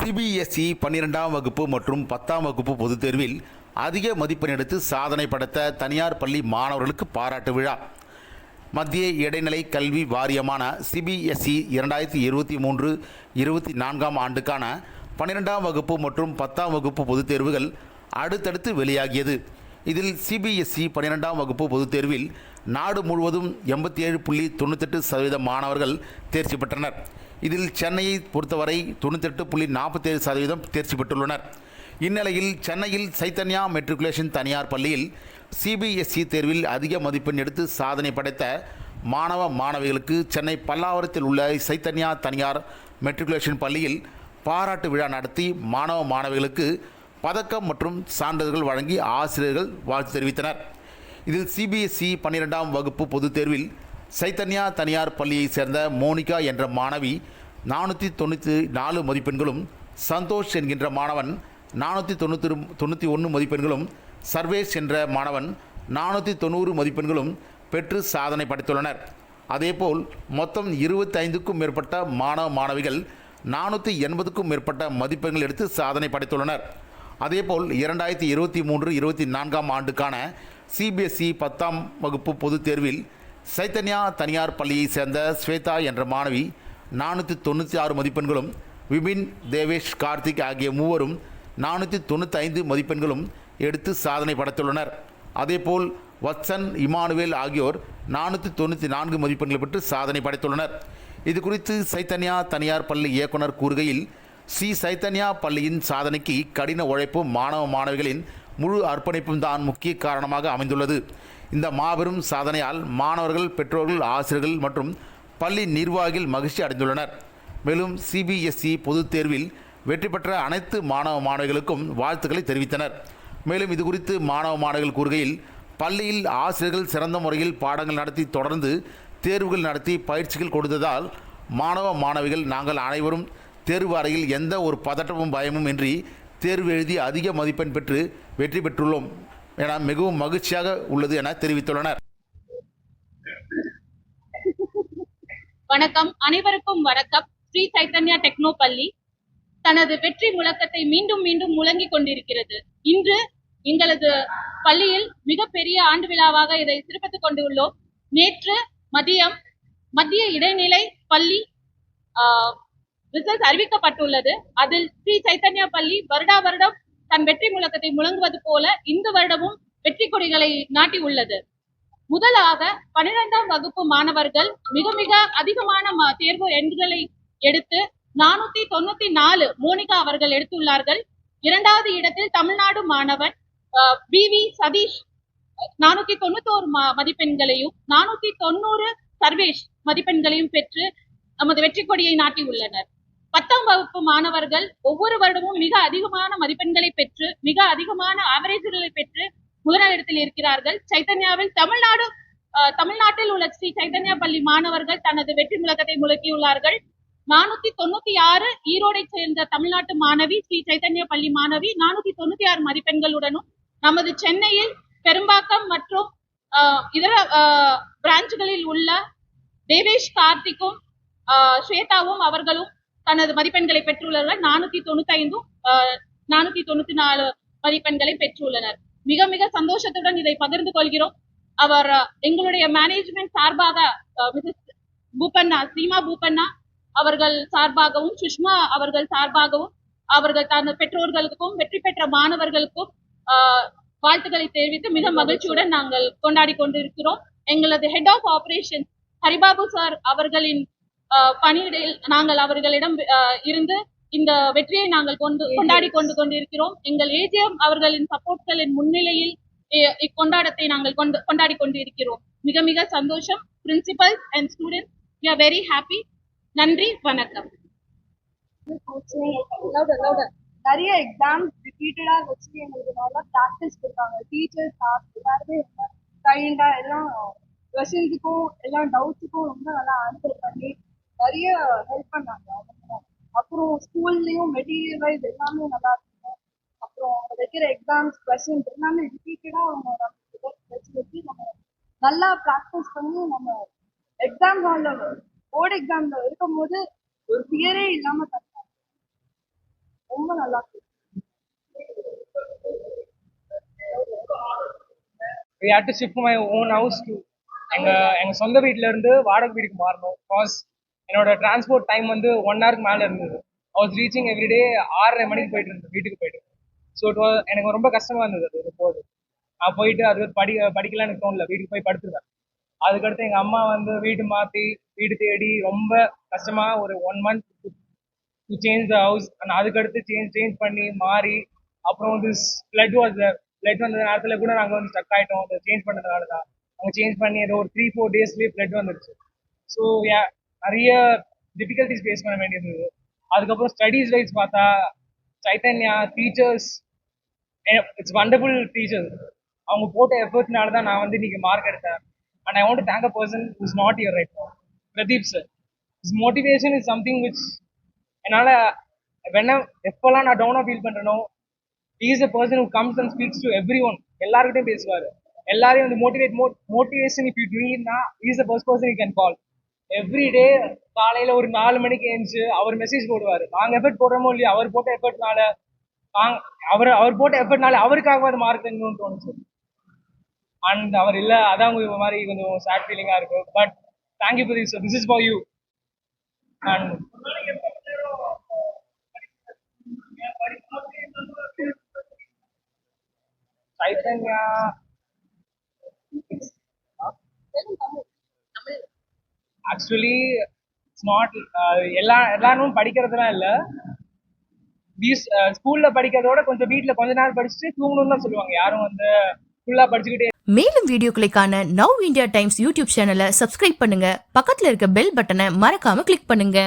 CBSE 12ஆம் வகுப்பு மற்றும் 10ஆம் வகுப்பு பொதுத் தேர்வில் அதிக மதிப்பெண் எடுத்து சாதனை படைத்த தனியார் பள்ளி மாணவர்களுக்கு பாராட்டு விழா. மத்திய இடைநிலை கல்வி வாரியமான சிபிஎஸ்இ 2023-24ஆம் ஆண்டுக்கான 12ஆம் வகுப்பு மற்றும் 10ஆம் வகுப்பு பொதுத் தேர்வுகள் அடுத்தடுத்து வெளியாகியது. இதில் சிபிஎஸ்இ 12ஆம் வகுப்பு பொதுத் தேர்வில் நாடு முழுவதும் 87.98% மாணவர்கள் தேர்ச்சி பெற்றனர். இதில் சென்னையை பொறுத்தவரை 98.47% தேர்ச்சி பெற்றுள்ளனர். இந்நிலையில் சென்னையில் சைத்தன்யா மெட்ரிகுலேஷன் தனியார் பள்ளியில் சிபிஎஸ்இ தேர்வில் அதிக மதிப்பெண் எடுத்து சாதனை படைத்த மாணவ மாணவிகளுக்கு சென்னை பல்லாவரத்தில் உள்ள சைத்தன்யா தனியார் மெட்ரிகுலேஷன் பள்ளியில் பாராட்டு விழா நடத்தி மாணவ மாணவிகளுக்கு பதக்கம் மற்றும் சான்றிதழ்கள் வழங்கி ஆசிரியர்கள் வாழ்த்து தெரிவித்தனர். இதில் சிபிஎஸ்இ 12ஆம் வகுப்பு பொதுத் தேர்வில் சைத்தன்யா தனியார் பள்ளியைச் சேர்ந்த மோனிகா என்ற மாணவி 494 மதிப்பெண்களும், சந்தோஷ் என்கின்ற மாணவன் 491 மதிப்பெண்களும், சர்வேஷ் என்ற மாணவன் 490 மதிப்பெண்களும் பெற்று சாதனை படைத்துள்ளனர். அதேபோல் மொத்தம் 25க்கும் மேற்பட்ட மாணவ மாணவிகள் 480க்கும் மேற்பட்ட மதிப்பெண்கள் எடுத்து சாதனை படைத்துள்ளனர். அதேபோல் 2023-24ஆம் ஆண்டுக்கான சிபிஎஸ்இ 10ஆம் வகுப்பு பொதுத் தேர்வில் சைத்தன்யா தனியார் பள்ளியைச் சேர்ந்த ஸ்வேதா என்ற மாணவி 496 மதிப்பெண்களும், விபின், தேவேஷ், கார்த்திக் ஆகிய மூவரும் 495 மதிப்பெண்களும் எடுத்து சாதனை படைத்துள்ளனர். அதேபோல் வத்சன், இமானுவேல் ஆகியோர் 494 மதிப்பெண்கள் பெற்று சாதனை படைத்துள்ளனர். இது குறித்து சைத்தன்யா தனியார் பள்ளி இயக்குனர் கூறுகையில், ஸ்ரீ சைத்தன்யா பள்ளியின் சாதனைக்கு கடின உழைப்பும் மாணவ மாணவிகளின் முழு அர்ப்பணிப்பும் தான் முக்கிய காரணமாக அமைந்துள்ளது. இந்த மாபெரும் சாதனையால் மாணவர்கள், பெற்றோர்கள், ஆசிரியர்கள் மற்றும் பள்ளி நிர்வாகிகள் மகிழ்ச்சி அடைந்துள்ளனர். மேலும் சிபிஎஸ்இ பொதுத் தேர்வில் வெற்றி பெற்ற அனைத்து மாணவ மாணவிகளுக்கும் வாழ்த்துக்களை தெரிவித்தனர். மேலும் இது குறித்து மாணவ மாணவிகள் கூறுகையில், பள்ளியில் ஆசிரியர்கள் சிறந்த முறையில் பாடங்கள் நடத்தி தொடர்ந்து தேர்வுகள் நடத்தி பயிற்சிகள் கொடுத்ததால் மாணவ மாணவிகள் நாங்கள் அனைவரும் தேர்வு அறையில் எந்த ஒரு பதட்டமும் பயமும் இன்றி தேர்வு எழுதி அதிக மதிப்பெண் பெற்று வெற்றி பெற்றுள்ளோம் என மிகவும் மகிழ்ச்சியாக உள்ளது என தெரிவித்துள்ளனர். வணக்கம், அனைவருக்கும் வணக்கம். ஸ்ரீ சைத்தன்யா டெக்னோ பள்ளி தனது வெற்றி முழக்கத்தை மீண்டும் மீண்டும் முழங்கிக் கொண்டிருக்கிறது. இன்று எங்களது பள்ளியில் மிகப்பெரிய ஆண்டு விழாவாக இதை சிறப்பித்துக் கொண்டுள்ளோம். நேற்று மதியம் மத்திய இடைநிலை பள்ளி ரிசல்ட் அறிவிக்கப்பட்டுள்ளது. அதில் ஸ்ரீ சைத்தன்யா பள்ளி வருடம் தன் வெற்றி முழக்கத்தை முழங்குவது போல இந்த வருடமும் வெற்றி கொடிகளை நாட்டி உள்ளது. முதலாக 12ஆம் வகுப்பு மாணவர்கள் மிக அதிகமான தேர்வு எண்களை எடுத்து 494 மோனிகா அவர்கள் எடுத்துள்ளார்கள். இரண்டாவது இடத்தில் தமிழ்நாடு மாணவன் பிவி சதீஷ் 491 மதிப்பெண்களையும் 490 சர்வேஷ் மதிப்பெண்களையும் பெற்று நமது வெற்றி கொடியை நாட்டி உள்ளனர். 10ஆம் வகுப்பு மாணவர்கள் ஒவ்வொரு வருடமும் மிக அதிகமான மதிப்பெண்களை பெற்று மிக அதிகமான ஆவரேஜ்களை பெற்று முதலிடத்தில் இருக்கிறார்கள். சைத்தன்யாவில் தமிழ்நாட்டில் உள்ள ஸ்ரீ சைத்தன்யா பள்ளி மாணவர்கள் தனது வெற்றி முழக்கத்தை முழக்கியுள்ளார்கள். 496 ஈரோடை சேர்ந்த தமிழ்நாட்டு மாணவி ஸ்ரீ சைத்தன்யா பள்ளி மாணவி 496 மதிப்பெண்களுடனும், நமது சென்னையில் பெரும்பாக்கம் மற்றும் இதர பிரான்ச்சுகளில் உள்ள தேவேஷ், கார்த்திக்கும் ஸ்வேதாவும் அவர்களும் தனது மதிப்பெண்களை பெற்றுள்ளனர். 495 494 மதிப்பெண்களை பெற்றுள்ளனர். மிக சந்தோஷத்துடன் இதை பகிர்ந்து கொள்கிறோம். அவர் எங்களுடைய மேனேஜ்மெண்ட் சார்பாக மிஸ்ஸஸ் பூபண்ணா, சீமா பூபண்ணா அவர்கள் சார்பாகவும், சுஷ்மா அவர்கள் சார்பாகவும், அவர்கள் தனது பெற்றோர்களுக்கும் வெற்றி பெற்ற மாணவர்களுக்கும் வாழ்த்துக்களை தெரிவித்து மிக மகிழ்ச்சியுடன் நாங்கள் கொண்டாடி கொண்டிருக்கிறோம். எங்களது head of operation Haribabu sir அவர்களின் பணியிடையில் நாங்கள் அவர்களிடம் இருந்து இந்த வெற்றியை நாங்கள் கொண்டாடி கொண்டிருக்கிறோம். எங்கள் ஏஜிஎம் அவர்களின் சப்போர்ட்களின் முன்னிலையில் இக்கொண்டாட்டத்தை நாங்கள் கொண்டாடி கொண்டிருக்கிறோம். மிக சந்தோஷம். Principles and students, we are very happy. நன்றி, வணக்கம். நிறைய எக்ஸாம்ஸ் ரிப்பீட்டடா வச்சு எங்களுக்கு நல்லா ப்ராக்டிஸ் கொடுத்தாங்க. டீச்சர்ஸ் எல்லாருமே கைண்டா எல்லாம் கொஸ்டின்ஸுக்கும் எல்லா டவுட்ஸுக்கும் ரொம்ப நல்லா ஆன்சர் பண்ணி நிறைய ஹெல்ப் பண்ணாங்க. அப்புறம் ஸ்கூல்லையும் மெட்டீரியல் வைஸ் எல்லாமே நல்லா இருக்கும். அப்புறம் வைக்கிற எக்ஸாம்ஸ் கொஸ்டின்ஸ் எல்லாமே ரிப்பீட்டடா அவங்க வச்சு நம்ம நல்லா ப்ராக்டிஸ் பண்ணி நம்ம எக்ஸாம் ஹாலில் போர்டு எக்ஸாம்ல இருக்கும் போது ஒரு ஃபியரே இல்லாம ரொம்ப நல்லா இருக்கு. we had to shift my own house to எங்க சொந்த வீட்ல இருந்து வாடகை வீட்டுக்கு மாறணும். காஸ் என்னோட டிரான்ஸ்போர்ட் டைம் வந்து 1 ஹவருக்கு மேல இருந்தது. I was reaching every day 6:30 மணிக்கு போயிட்டு இருந்தேன் வீட்டுக்கு போயிட்டு. ஸோ எனக்கு ரொம்ப கஷ்டமா இருந்தது அது போது. நான் போயிட்டு அது படிக்கலாம்னு எனக்கு தோணல, வீட்டுக்கு போய் படுத்துருவேன். அதுக்கடுத்து எங்க அம்மா வந்து வீடு மாத்தி வீடு தேடி ரொம்ப கஷ்டமா ஒரு 1 month to change the house. அதுக்கடுத்து சேஞ்ச் பண்ணி மாறி அப்புறம் வந்து பிளட் வந்த நேரத்துல கூட நாங்க வந்து ஸ்டக் ஆயிட்டோம். அதை சேஞ்ச் பண்ணதுனால தான் அவங்க சேஞ்ச் பண்ணி ஏதோ ஒரு 3-4 டேஸ்லயே பிளட் வந்துருச்சு. ஸோ நிறைய டிஃபிகல்டிஸ் ஃபேஸ் பண்ண வேண்டியது. அதுக்கப்புறம் ஸ்டடீஸ் வைஸ் பார்த்தா Chaitanya teachers, it's wonderful teachers. அவங்க போட்ட எஃபர்ட்னால தான் நான் வந்து இன்னைக்கு மார்க் எடுத்தேன். And I want to thank a person who is not here right now, Pradeep sir. His motivation is something which என்னால் எப்பெல்லாம் நான் டவுனாக feel பண்ணுறேனோ, he is a person who comes and speaks to everyone. எல்லாருக்கிட்டையும் பேசுவார், எல்லாரையும் வந்து motivation if you நீட்னா he is the first person you can call. Every day காலையில் ஒரு 4 மணிக்கு எழுந்துச்சு அவர் மெசேஜ் போடுவார். நாங்கள் எஃபர்ட் போடுறோமோ இல்லையா, அவர் போட்ட எஃபர்ட்னால அவருக்காக அது மார்க் தங்கணும்னு தோணுச்சு. அண்ட் அவர் இல்லை, அதான் உங்களுக்கு மாதிரி கொஞ்சம் சேட் ஃபீலிங்காக இருக்கு. But thank you for this, this is for you. And Chaitanya actually it's not எல்லாரும் படிக்கிறதுலாம் இல்லை. ஸ்கூல்ல படிக்கிறதோட கொஞ்சம் வீட்டில் கொஞ்ச நேரம் படிச்சுட்டு தூங்கணும்னு தான் சொல்லுவாங்க. யாரும் வந்து ஃபுல்லா படிச்சுக்கிட்டே. மேலும் வீடியோக்களை காண நவ் இந்தியா டைம்ஸ் யூடியூப் சேனலை சப்ஸ்கிரைப் பண்ணுங்க. பக்கத்துல இருக்க பெல் பட்டனை மறக்காம கிளிக் பண்ணுங்க.